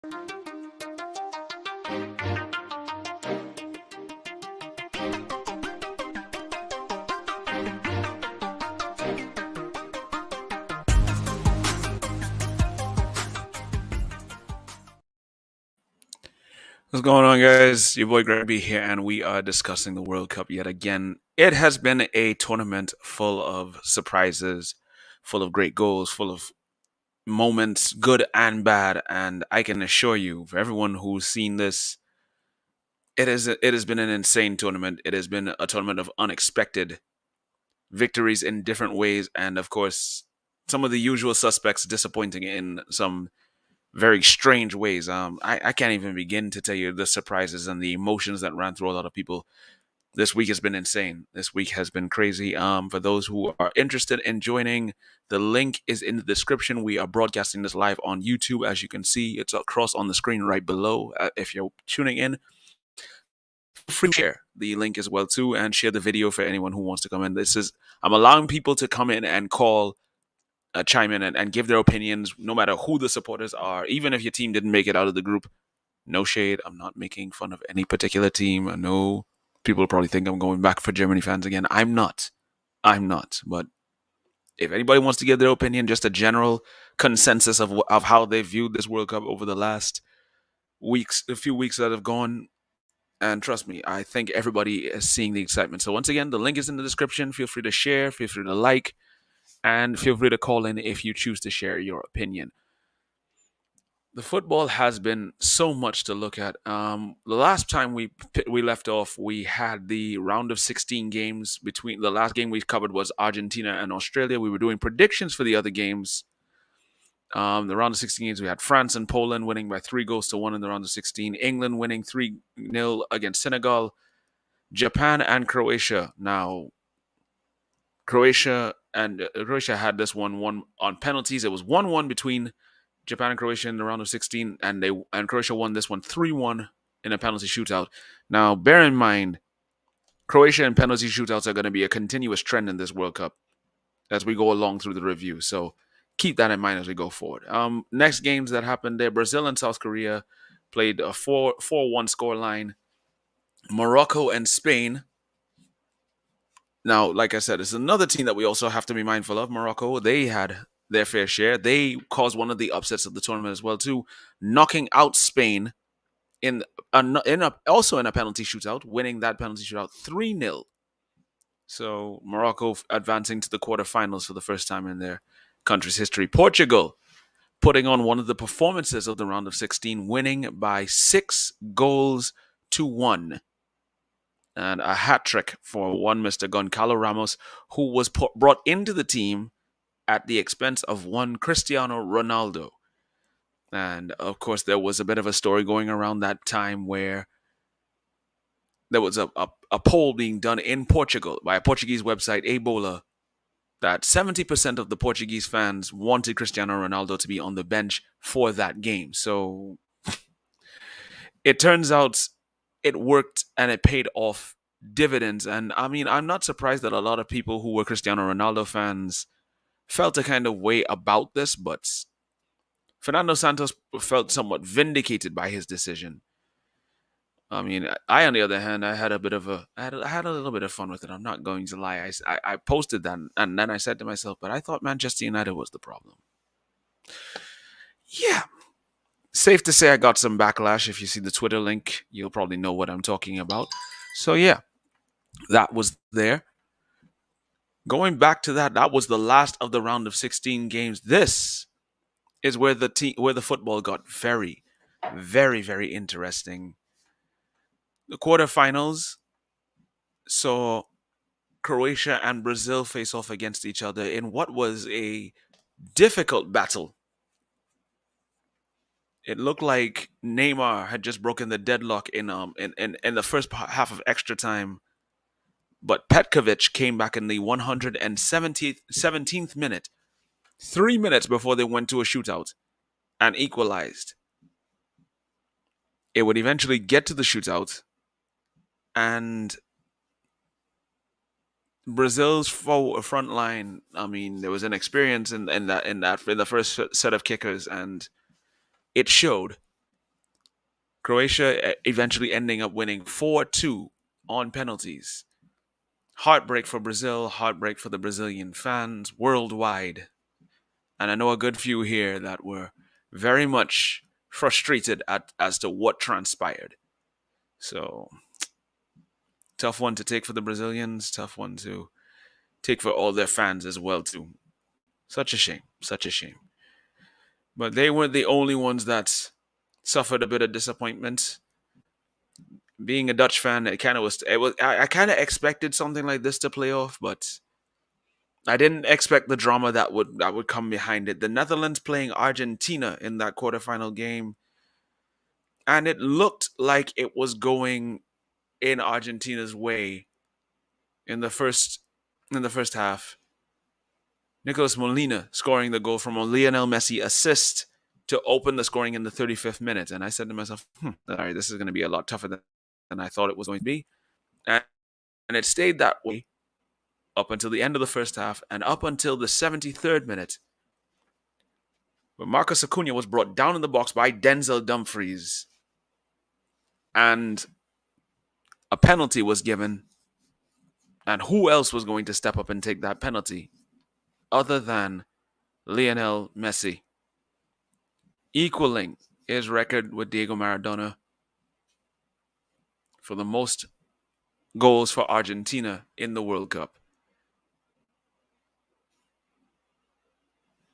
What's going on, guys? Your boy Grabby here, and we are discussing the World Cup yet again. It has been a tournament full of surprises, full of great goals, full of moments, good and bad. And I can assure you, for everyone who's seen this, it has been an insane tournament. It has been a tournament of unexpected victories in different ways, and of course, some of the usual suspects disappointing in some very strange ways. I can't even begin to tell you the surprises and the emotions that ran through a lot of people. This week has been insane. This week has been crazy. For those who are interested in joining, the link is in the description. We are broadcasting this live on YouTube, as you can see. It's across on the screen right below. If you're tuning in, free share the link as well too, and share the video for anyone who wants to come in. I'm allowing people to come in and call, chime in and give their opinions, no matter who the supporters are. Even if your team didn't make it out of the group, no shade. I'm not making fun of any particular team. I know people probably think I'm going back for Germany fans again. I'm not. I'm not. But if anybody wants to give their opinion, just a general consensus of how they viewed this World Cup over the last weeks, a few weeks that have gone. And trust me, I think everybody is seeing the excitement. So once again, the link is in the description. Feel free to share, feel free to like, and feel free to call in if you choose to share your opinion. The football has been so much to look at. The last time we left off, we had the round of 16 games. Between the last game we covered was Argentina and Australia. We were doing predictions for the other games. The round of 16 games, we had France and Poland winning by 3 goals to 1 in the round of 16. England winning 3-0 against Senegal. Japan and Croatia. Now, Croatia had this one on penalties. It was 1-1 between Japan and Croatia in the round of 16, and Croatia won this one 3-1 in a penalty shootout. Now, bear in mind, Croatia and penalty shootouts are going to be a continuous trend in this World Cup as we go along through the review. So keep that in mind as we go forward. Next games that happened there, Brazil and South Korea played a 4-1 scoreline. Morocco and Spain. Now, like I said, it's another team that we also have to be mindful of. Morocco, they had their fair share. They caused one of the upsets of the tournament as well, too, knocking out Spain also in a penalty shootout, winning that penalty shootout 3-0. So Morocco advancing to the quarterfinals for the first time in their country's history. Portugal putting on one of the performances of the round of 16, winning by 6 goals to 1. And a hat trick for one Mr. Goncalo Ramos, who was brought into the team at the expense of one Cristiano Ronaldo. And of course, there was a bit of a story going around that time where there was a poll being done in Portugal by a Portuguese website, Ebola, that 70% of the Portuguese fans wanted Cristiano Ronaldo to be on the bench for that game. So it turns out it worked and it paid off dividends. And I mean, I'm not surprised that a lot of people who were Cristiano Ronaldo fans felt a kind of way about this, but Fernando Santos felt somewhat vindicated by his decision. I mean, I on the other hand, I had a little bit of fun with it. I'm not going to lie. I posted that, and then I said to myself, but I thought Manchester United was the problem. Yeah, safe to say I got some backlash. If you see the Twitter link, you'll probably know what I'm talking about. So yeah, that was there. Going back to that, that was the last of the round of 16 games. This is where the football got very, very, very interesting. The quarterfinals saw Croatia and Brazil face off against each other in what was a difficult battle. It looked like Neymar had just broken the deadlock in the first half of extra time, but Petkovic came back in the 117th minute, 3 minutes before they went to a shootout, and equalized. It would eventually get to the shootout, and Brazil's front line. I mean, there was an experience in the first set of kickers, and it showed. Croatia eventually ending up winning 4-2 on penalties. Heartbreak for Brazil, heartbreak for the Brazilian fans worldwide. And I know a good few here that were very much frustrated as to what transpired. So, tough one to take for the Brazilians, tough one to take for all their fans as well too. Such a shame, such a shame. But they weren't the only ones that suffered a bit of disappointment. Being a Dutch fan, it kind of was. It was. I kind of expected something like this to play off, but I didn't expect the drama that would come behind it. The Netherlands playing Argentina in that quarterfinal game, and it looked like it was going in Argentina's way in the first half. Nicolas Molina scoring the goal from a Lionel Messi assist to open the scoring in the 35th minute. And I said to myself, all right, this is going to be a lot tougher than I thought it was going to be. And it stayed that way up until the end of the first half and up until the 73rd minute, where Marcus Acuna was brought down in the box by Denzel Dumfries. And a penalty was given. And who else was going to step up and take that penalty other than Lionel Messi, equaling his record with Diego Maradona for the most goals for Argentina in the World Cup.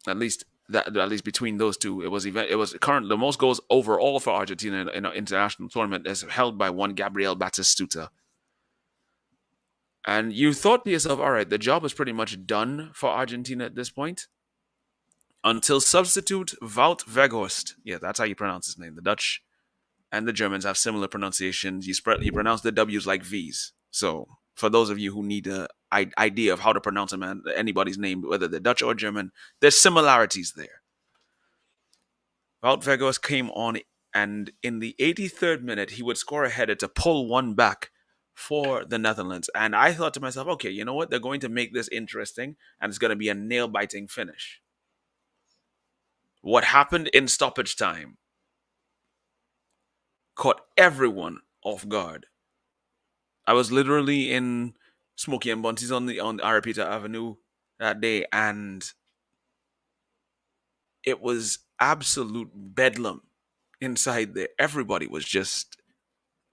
At least between those two, it was current the most goals overall for Argentina in an international tournament is held by one Gabriel Batistuta. And you thought to yourself, all right, the job is pretty much done for Argentina at this point. Until substitute Wout Weghorst, yeah, that's how you pronounce his name. The Dutch and the Germans have similar pronunciations. You pronounce the W's like V's. So for those of you who need an idea of how to pronounce anybody's name, whether they're Dutch or German, there's similarities there. Wout Weghorst came on, and in the 83rd minute, he would score a header to pull one back for the Netherlands. And I thought to myself, okay, you know what? They're going to make this interesting, and it's going to be a nail-biting finish. What happened in stoppage time caught everyone off guard. I was literally in Smokey and Bunty's on Arapita Avenue that day, and it was absolute bedlam inside there. Everybody was just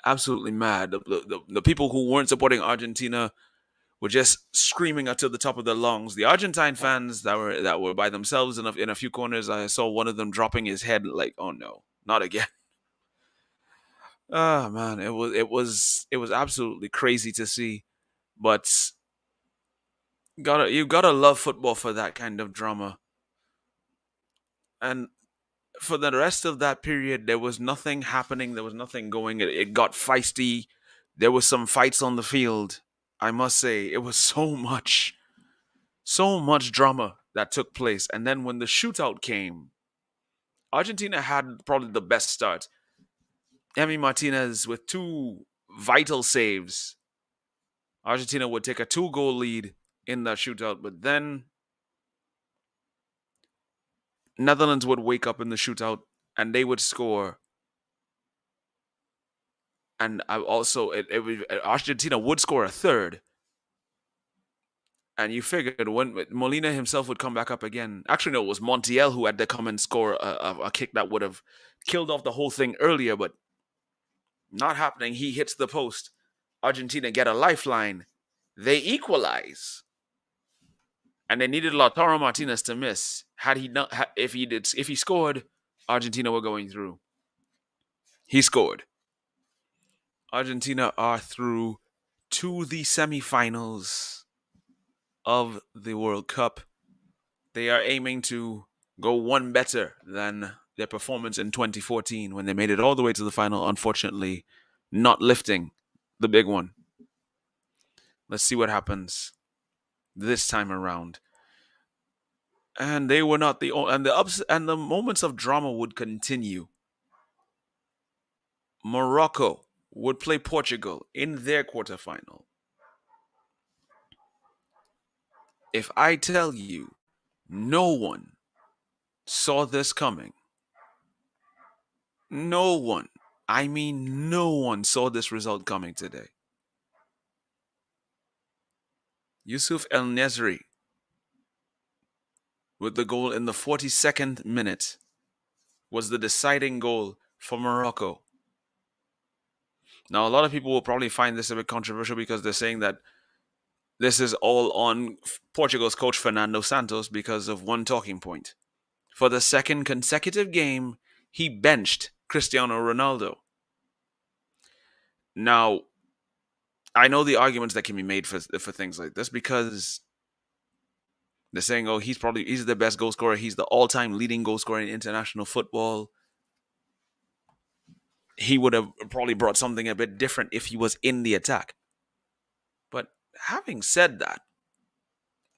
absolutely mad. The people who weren't supporting Argentina were just screaming until the top of their lungs. The Argentine fans that were by themselves in a few corners, I saw one of them dropping his head like, "Oh no, not again." Ah man, it was absolutely crazy to see, but you gotta love football for that kind of drama. And for the rest of that period, there was nothing happening. There was nothing going. It got feisty. There was some fights on the field. I must say, it was so much drama that took place. And then when the shootout came, Argentina had probably the best start. Emi Martinez with two vital saves. Argentina would take a 2-goal lead in that shootout, but then Netherlands would wake up in the shootout and they would score. And I also Argentina would score a third. And you figured when Molina himself would come back up again. Actually, no, it was Montiel who had to come and score a kick that would have killed off the whole thing earlier, but not happening. He hits the post. Argentina get a lifeline. They equalize, and they needed Lautaro Martinez to miss. Had he not, if he scored, Argentina were going through. He scored. Argentina are through to the semifinals of the World Cup. They are aiming to go one better than their performance in 2014 when they made it all the way to the final, unfortunately, not lifting the big one. Let's see what happens this time around. And they were not the only, and the ups and the moments of drama would continue. Morocco would play Portugal in their quarterfinal. If I tell you, no one saw this coming. No one. I mean, no one saw this result coming today. Yusuf El Nesri with the goal in the 42nd minute was the deciding goal for Morocco. Now, a lot of people will probably find this a bit controversial because they're saying that this is all on Portugal's coach Fernando Santos because of one talking point. For the second consecutive game, he benched Cristiano Ronaldo. Now, I know the arguments that can be made for things like this because they're saying, "Oh, he's the best goal scorer. He's the all-time leading goal scorer in international football. He would have probably brought something a bit different if he was in the attack." But having said that,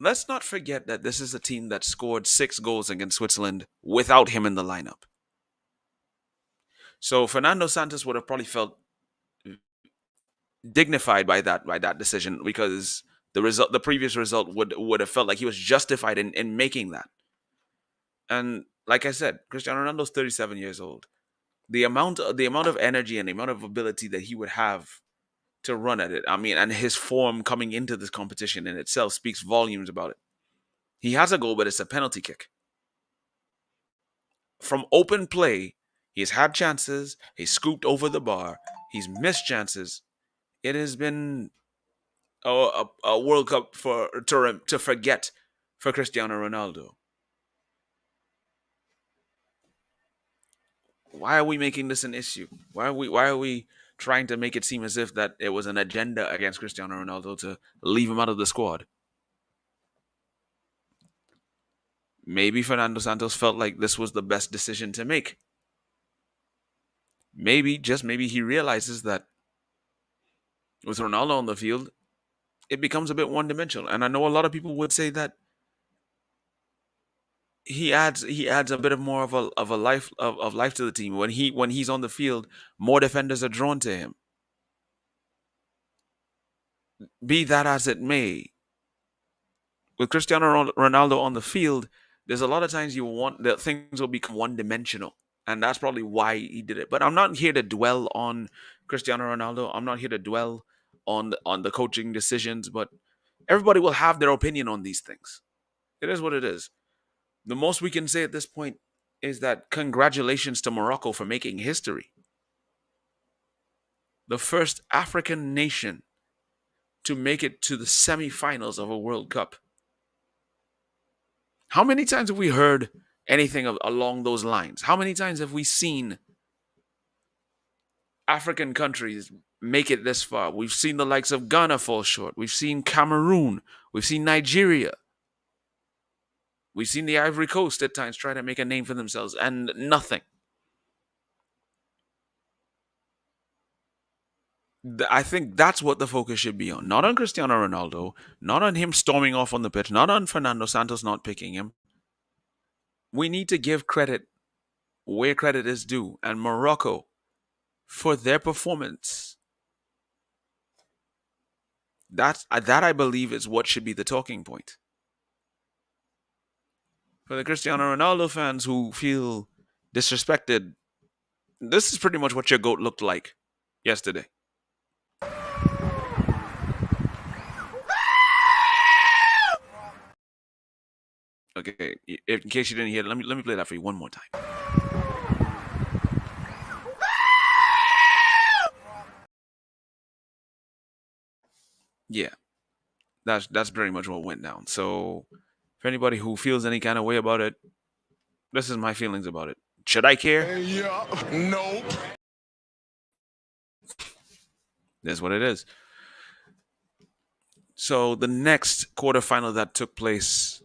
let's not forget that this is a team that scored 6 goals against Switzerland without him in the lineup. So Fernando Santos would have probably felt dignified by that decision because the previous result would have felt like he was justified in making that. And like I said, Cristiano Ronaldo's 37 years old. The amount of energy and the amount of ability that he would have to run at it. I mean, and his form coming into this competition in itself speaks volumes about it. He has a goal, but it's a penalty kick. From open play, he's had chances, he's scooped over the bar, he's missed chances. It has been a World Cup to forget for Cristiano Ronaldo. Why are we making this an issue? Why are we trying to make it seem as if that it was an agenda against Cristiano Ronaldo to leave him out of the squad? Maybe Fernando Santos felt like this was the best decision to make. Maybe, just maybe, he realizes that with Ronaldo on the field, it becomes a bit one dimensional. And I know a lot of people would say that he adds a bit of more of a life to the team when he's on the field. More defenders are drawn to him. Be that as it may, with Cristiano Ronaldo on the field, there's a lot of times you want that things will become one dimensional, and that's probably why he did it. But I'm not here to dwell on Cristiano Ronaldo. I'm not here to dwell on the coaching decisions. But everybody will have their opinion on these things. It is what it is. The most we can say at this point is that congratulations to Morocco for making history. The first African nation to make it to the semifinals of a World Cup. How many times have we heard anything along those lines? How many times have we seen African countries make it this far? We've seen the likes of Ghana fall short. We've seen Cameroon. We've seen Nigeria. We've seen the Ivory Coast at times try to make a name for themselves and nothing. I think that's what the focus should be on. Not on Cristiano Ronaldo, not on him storming off on the pitch, not on Fernando Santos not picking him. We need to give credit where credit is due. And Morocco, for their performance, that I believe is what should be the talking point. For the Cristiano Ronaldo fans who feel disrespected, this is pretty much what your GOAT looked like yesterday. Okay, in case you didn't hear it, let me play that for you one more time. Yeah, that's pretty much what went down. So, for anybody who feels any kind of way about it, this is my feelings about it. Should I care? Yeah, nope. That's what it is. So the next quarterfinal that took place,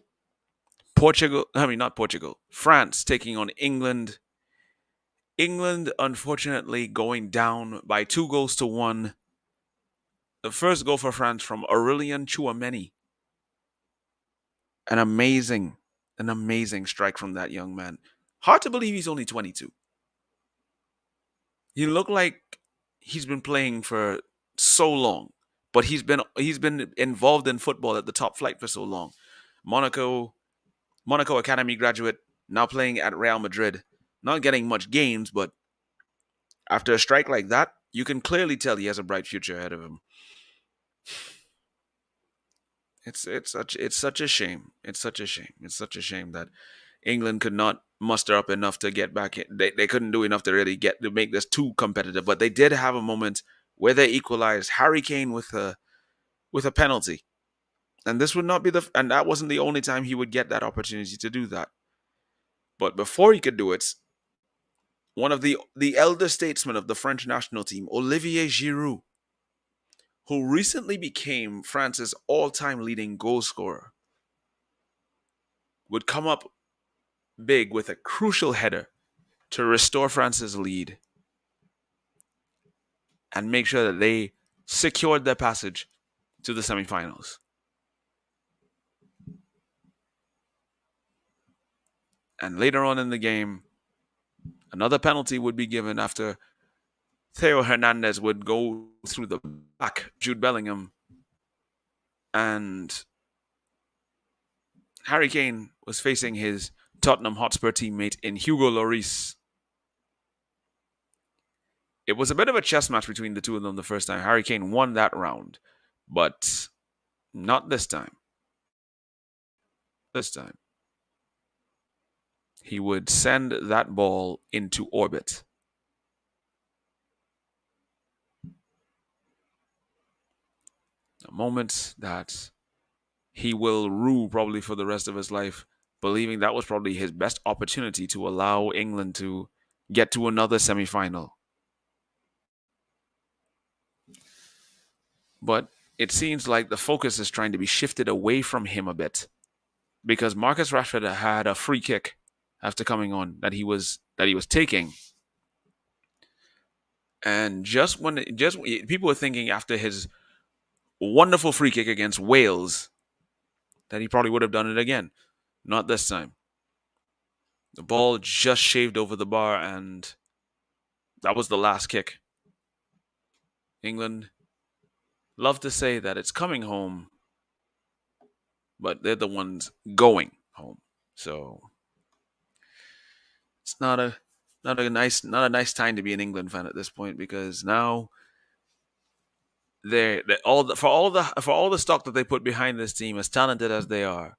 not Portugal, France taking on England. England, unfortunately, going down by 2 goals to 1. The first goal for France from Aurelien Chouameni. An amazing, an amazing strike from that young man. Hard to believe he's only 22. He looked like he's been playing for so long, but he's been involved in football at the top flight for so long. Monaco Monaco Academy graduate, now playing at Real Madrid. Not getting much games, but After a strike like that, you can clearly tell he has a bright future ahead of him. It's such a shame. It's such a shame. It's such a shame that England could not muster up enough to get back in. They couldn't do enough to really get to make this too competitive. But they did have a moment where they equalized. Harry Kane with a penalty, and this would not be and that wasn't the only time he would get that opportunity to do that. But before he could do it, one of the elder statesmen of the French national team, Olivier Giroud, who recently became France's all-time leading goal scorer, would come up big with a crucial header to restore France's lead and make sure that they secured their passage to the semifinals. And later on in the game, another penalty would be given after Theo Hernandez would go through the back, Jude Bellingham, and Harry Kane was facing his Tottenham Hotspur teammate in Hugo Lloris. It was a bit of a chess match between the two of them the first time. Harry Kane won that round, but not this time. This time, he would send that ball into orbit. A moment that he will rue probably for the rest of his life, believing that was probably his best opportunity to allow England to get to another semi-final. But it seems like the focus is trying to be shifted away from him a bit because Marcus Rashford had a free kick after coming on that he was taking, and just people were thinking after his wonderful free kick against Wales that he probably would have done it again. Not this time. The ball just shaved over the bar, and that was the last kick. England love to say that it's coming home, but they're the ones going home. So it's not a nice time to be an England fan at this point because now they for all the stock that they put behind this team, as talented as they are.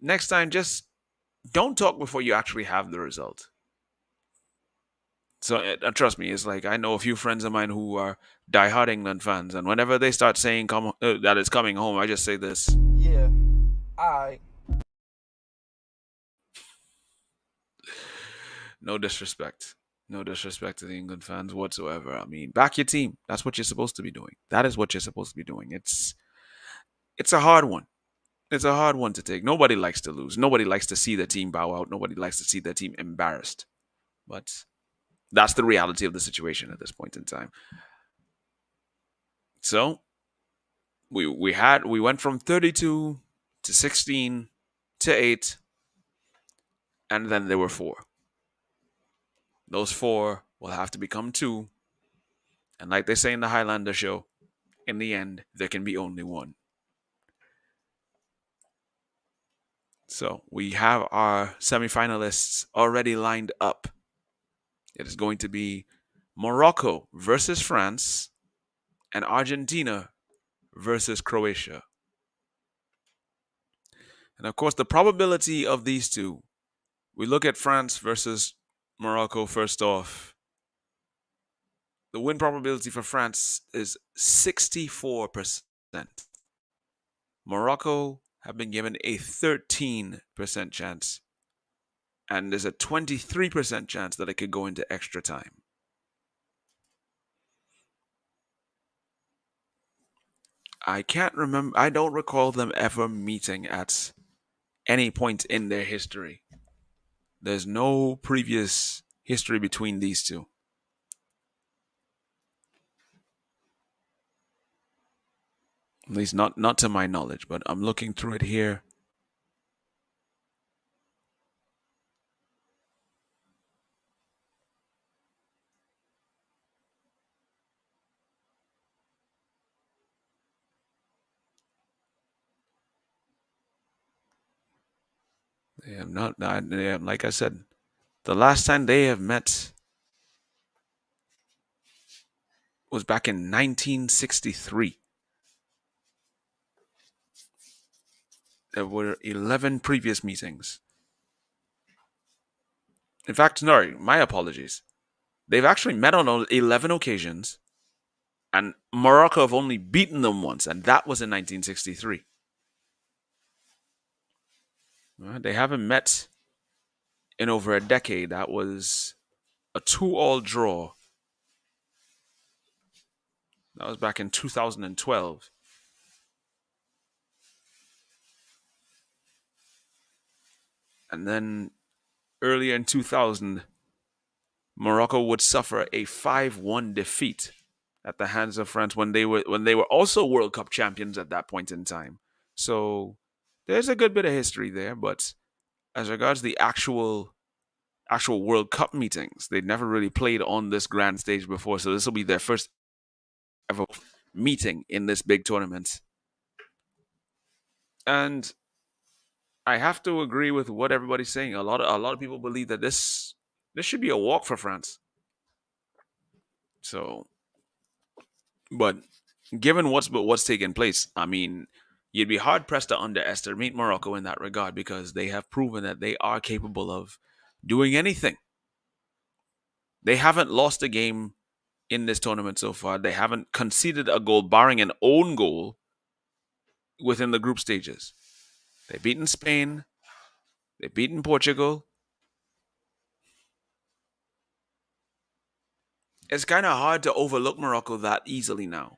Next time, just don't talk before you actually have the result. So trust me, it's like I know a few friends of mine who are diehard England fans, and whenever they start saying that it's coming home, I just say this: Yeah, I. no disrespect, no disrespect to the England fans whatsoever. I mean, back your team. That's what you're supposed to be doing. That is what you're supposed to be doing. It's a hard one. It's a hard one to take. Nobody likes to lose. Nobody likes to see their team bow out. Nobody likes to see their team embarrassed. But that's the reality of the situation at this point in time. So we went from 32 to 16 to 8, and then there were 4. Those 4 will have to become 2, and like they say in the Highlander show, in the end there can be only one. So we have our semifinalists already lined up. It is going to be Morocco versus France and Argentina versus Croatia. And of course, the probability of these two, we look at France versus Morocco first off. The win probability for France is 64%. Morocco have been given a 13% chance, and there's a 23% chance that it could go into extra time. I don't recall them ever meeting at any point in their history. There's no previous history between these two. At least not to my knowledge, but I'm looking through it here. They have not. Like I said, the last time they have met was back in 1963. There were 11 previous meetings. In fact, sorry, my apologies. They've actually met on 11 occasions, and Morocco have only beaten them once, and that was in 1963. They haven't met in over a decade. That was a 2-all draw. That was back in 2012. And then earlier in 2000, Morocco would suffer a 5-1 defeat at the hands of France when they were also World Cup champions at that point in time. So there's a good bit of history there, but as regards the actual World Cup meetings, they'd never really played on this grand stage before, so this will be their first ever meeting in this big tournament. And I have to agree with what everybody's saying. A lot of people believe that this should be a walk for France. So, but given what's taken place, I mean, you'd be hard pressed to underestimate Morocco in that regard because they have proven that they are capable of doing anything. They haven't lost a game in this tournament so far. They haven't conceded a goal, barring an own goal, within the group stages. They've beaten Spain. They've beaten Portugal. It's kind of hard to overlook Morocco that easily now.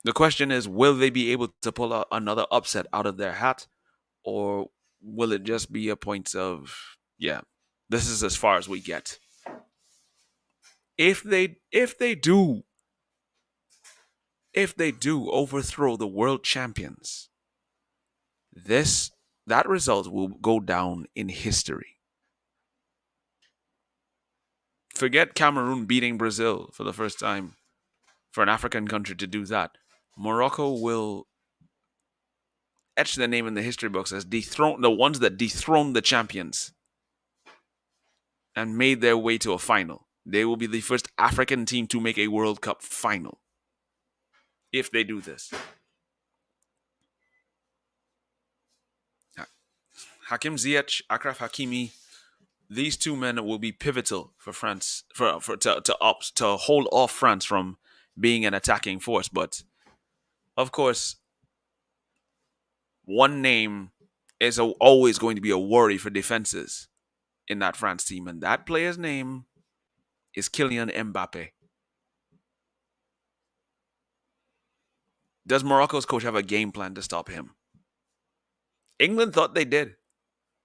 The question is, will they be able to pull out another upset out of their hat, or will it just be a point of, yeah, this is as far as we get? If they do overthrow the world champions, this that result will go down in history. Forget Cameroon beating Brazil for the first time for an African country to do that. Morocco will etch their name in the history books as the ones that dethroned the champions and made their way to a final. They will be the first African team to make a World Cup final if they do this. Hakim Ziyech, Akraf Hakimi, these two men will be pivotal for France to hold off France from being an attacking force. But of course, one name is always going to be a worry for defenses in that France team, and that player's name is Kylian Mbappe. Does Morocco's coach have a game plan to stop him? England thought they did,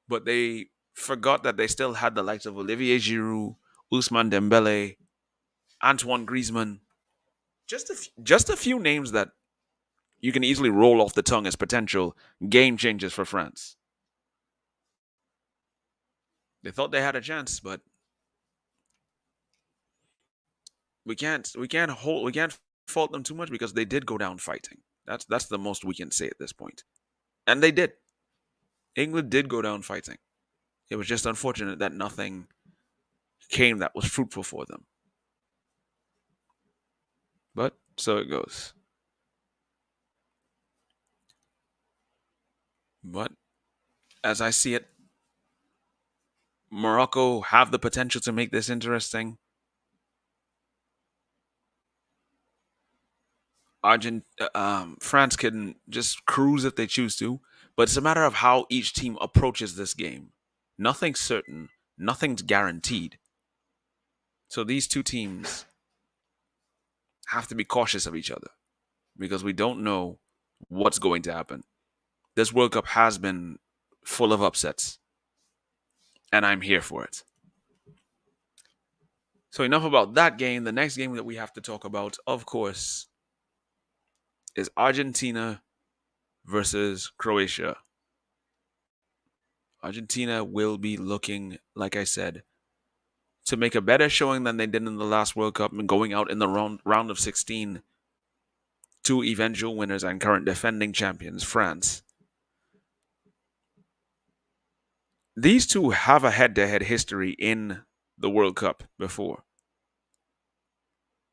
but they forgot that they still had the likes of Olivier Giroud, Ousmane Dembele, Antoine Griezmann. Just a few names that you can easily roll off the tongue as potential game changers for France. They thought they had a chance, but we can't fault them too much because they did go down fighting. That's the most we can say at this point. And they did. England did go down fighting. It was just unfortunate that nothing came that was fruitful for them. But so it goes. But as I see it, Morocco have the potential to make this interesting. France can just cruise if they choose to, but it's a matter of how each team approaches this game. Nothing's certain, nothing's guaranteed. So these two teams have to be cautious of each other because we don't know what's going to happen. This World Cup has been full of upsets, and I'm here for it. So enough about that game. The next game that we have to talk about, of course, is Argentina versus Croatia. Argentina will be looking, like I said, to make a better showing than they did in the last World Cup and going out in the round of 16 to eventual winners and current defending champions, France. These two have a head-to-head history in the World Cup before.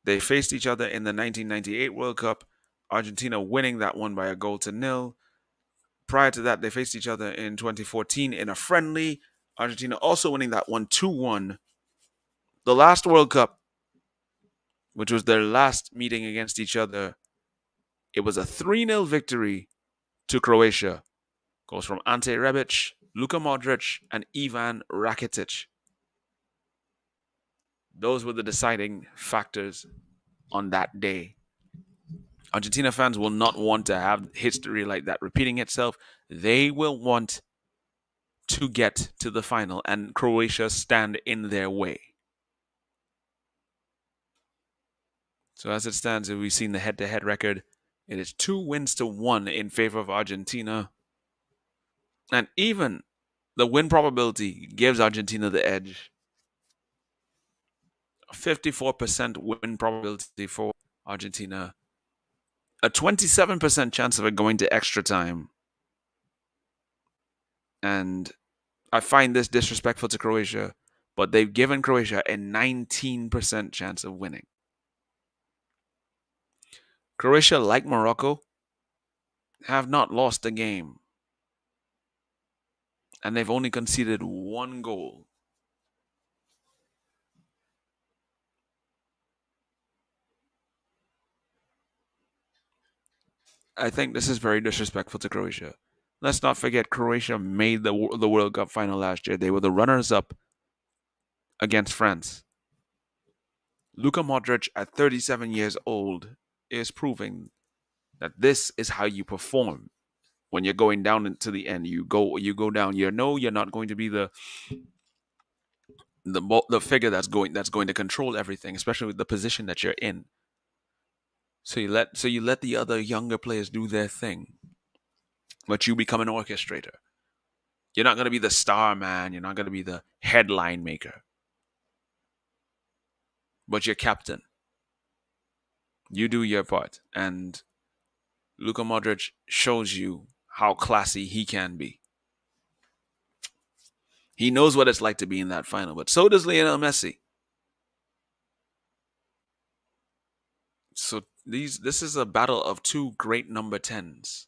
They faced each other in the 1998 World Cup, Argentina winning that one by a goal to nil. Prior to that, they faced each other in 2014 in a friendly. Argentina also winning that one 2-1. The last World Cup, which was their last meeting against each other, it was a 3-0 victory to Croatia. Goals from Ante Rebic, Luka Modric, and Ivan Rakitic. Those were the deciding factors on that day. Argentina fans will not want to have history like that repeating itself. They will want to get to the final, and Croatia stand in their way. So as it stands, we've seen the head-to-head record. It is 2 wins to 1 in favor of Argentina. And even the win probability gives Argentina the edge. 54% win probability for Argentina. A 27% chance of it going to extra time. And I find this disrespectful to Croatia, but they've given Croatia a 19% chance of winning. Croatia, like Morocco, have not lost a game, and they've only conceded one goal. I think this is very disrespectful to Croatia. Let's not forget Croatia made the World Cup final last year. They were the runners up against France. Luka Modric at 37 years old is proving that this is how you perform when you're going down into the end. You go down. You know you're not going to be the figure that's going to control everything, especially with the position that you're in. So you let the other younger players do their thing, but you become an orchestrator. You're not going to be the star man. You're not going to be the headline maker, but you're captain. You do your part, and Luka Modric shows you how classy he can be. He knows what it's like to be in that final, but so does Lionel Messi. So this is a battle of two great number 10s.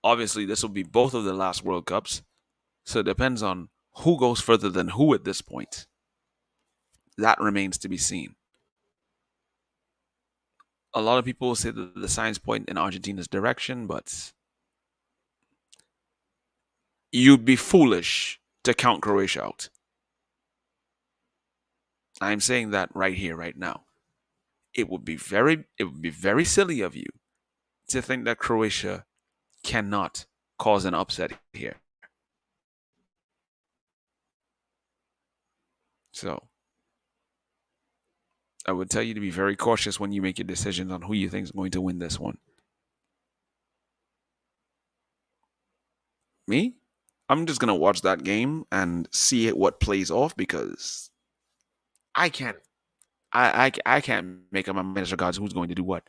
Obviously, this will be both of the last World Cups, so it depends on who goes further than who at this point. That remains to be seen. A lot of people will say that the signs point in Argentina's direction, but you'd be foolish to count Croatia out. I'm saying that right here, right now. It would be very silly of you to think that Croatia cannot cause an upset here. So I would tell you to be very cautious when you make your decisions on who you think is going to win this one. Me? I'm just gonna watch that game and see what plays off because I can't I can't make up my mind as regards who's going to do what.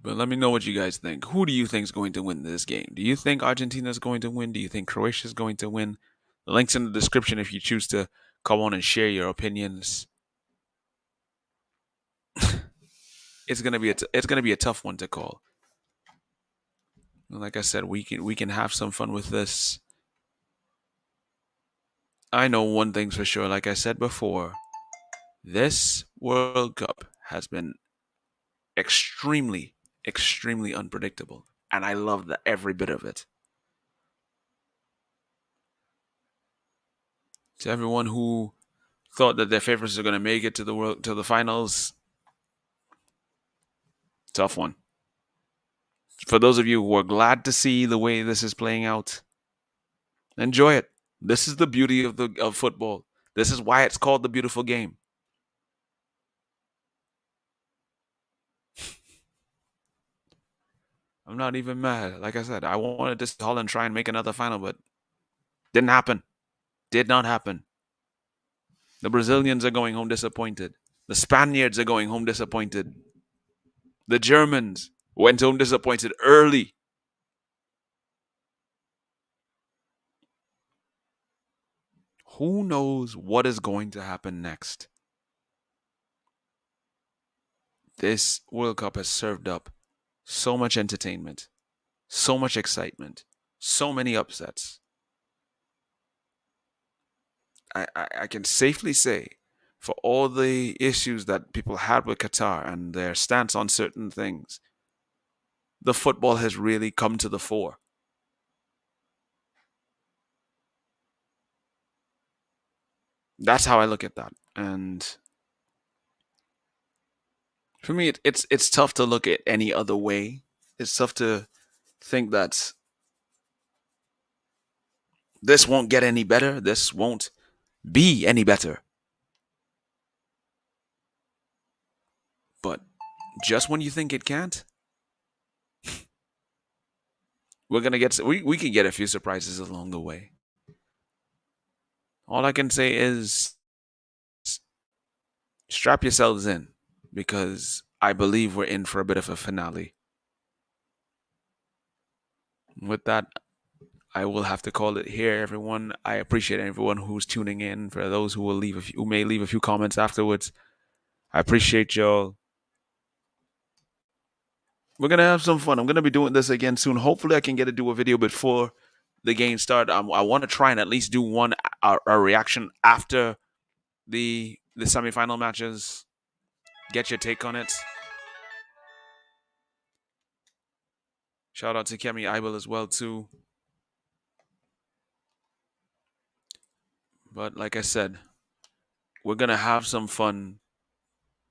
But let me know what you guys think. Who do you think is going to win this game? Do you think Argentina is going to win? Do you think Croatia is going to win? The link's in the description if you choose to come on and share your opinions. It's gonna be a tough one to call. Like I said, we can have some fun with this. I know one thing's for sure. Like I said before, this World Cup has been extremely, extremely unpredictable, and I love every bit of it. To everyone who thought that their favorites are going to make it to the finals, tough one. For those of you who are glad to see the way this is playing out, enjoy it. This is the beauty of football. This is why it's called the beautiful game. I'm not even mad. Like I said, I wanted to see Holland try and make another final, but didn't happen. Did not happen. The Brazilians are going home disappointed. The Spaniards are going home disappointed. The Germans went home disappointed early. Who knows what is going to happen next? This World Cup has served up so much entertainment, so much excitement, so many upsets. I can safely say, for all the issues that people had with Qatar and their stance on certain things, the football has really come to the fore. That's how I look at that. And for me, it's tough to look at any other way. It's tough to think that this won't get any better. This won't be any better. But just when you think it can't, we can get a few surprises along the way. All I can say is strap yourselves in because I believe we're in for a bit of a finale. With that, I will have to call it here, everyone. I appreciate everyone who's tuning in. For those who will who may leave a few comments afterwards, I appreciate y'all. We're gonna have some fun. I'm gonna be doing this again soon. Hopefully, I can get to do a video before the game start. I want to try and at least do one a reaction after the semifinal matches. Get your take on it. Shout out to Kemi Ibel as well too. But like I said, we're gonna have some fun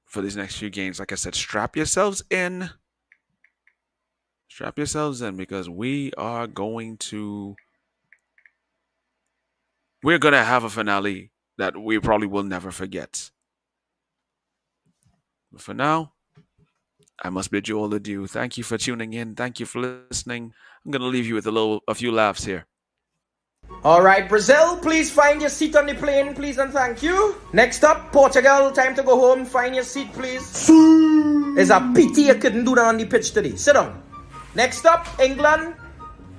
for these next few games. Like I said, strap yourselves in. Strap yourselves in because we're gonna have a finale that we probably will never forget. But for now, I must bid you all adieu. Thank you for tuning in. Thank you for listening. I'm gonna leave you with a few laughs here. All right, Brazil, please find your seat on the plane, please, and thank you. Next up, Portugal, time to go home. Find your seat, please. It's a pity you couldn't do that on the pitch today. Sit down. Next up, England.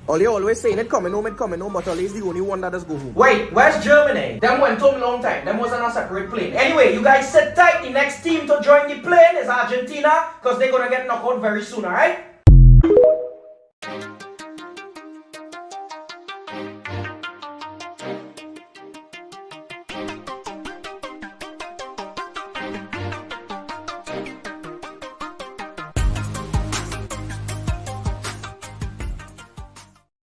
All you always saying it coming home, but Ollie is the only one that does go home. Wait, where's Germany? Them went home long time. Them wasn't a separate plane. Anyway, you guys sit tight. The next team to join the plane is Argentina, because they're gonna get knocked out very soon, alright?